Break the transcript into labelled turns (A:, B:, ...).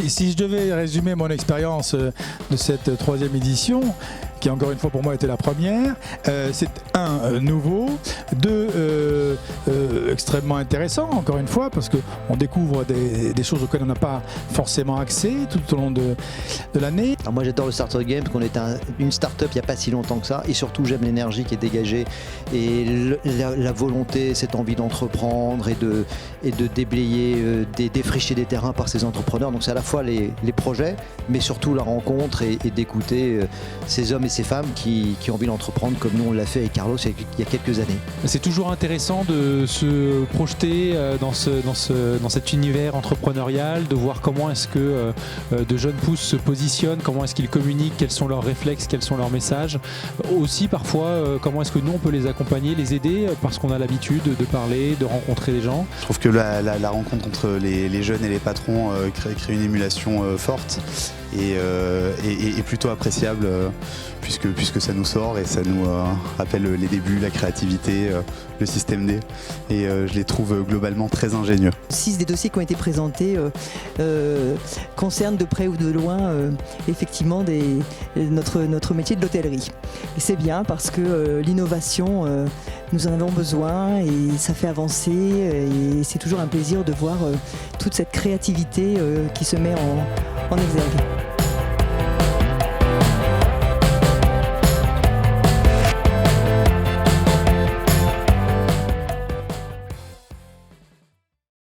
A: Si je devais résumer mon expérience de cette troisième édition, qui encore une fois pour moi était la première, c'est nouveau, extrêmement intéressant encore une fois parce qu'on découvre des choses auxquelles on n'a pas forcément accès tout au long de l'année.
B: Alors moi j'adore le Starter Game parce qu'on est une start-up il n'y a pas si longtemps que ça et surtout j'aime l'énergie qui est dégagée et la volonté, cette envie d'entreprendre et de déblayer, défricher des terrains par ces entrepreneurs. Donc c'est à la fois les projets mais surtout la rencontre et d'écouter ces hommes et ces femmes qui ont envie d'entreprendre comme nous on l'a fait avec Carlos il y a quelques années.
C: C'est toujours intéressant de se projeter dans cet univers entrepreneurial, de voir comment est-ce que de jeunes pousses se positionnent, comment est-ce qu'ils communiquent, quels sont leurs réflexes, quels sont leurs messages. Aussi parfois comment est-ce que nous on peut les accompagner, les aider parce qu'on a l'habitude de parler, de rencontrer des gens.
D: Je trouve que la rencontre entre les jeunes et les patrons crée une émulation forte et plutôt appréciable puisque ça nous sort et ça nous rappelle les débuts, la créativité, le système D et je les trouve globalement très ingénieux.
E: 6 des dossiers qui ont été présentés concernent de près ou de loin effectivement notre métier de l'hôtellerie. Et c'est bien parce que l'innovation, nous en avons besoin et ça fait avancer et c'est toujours un plaisir de voir toute cette créativité qui se met en exergue.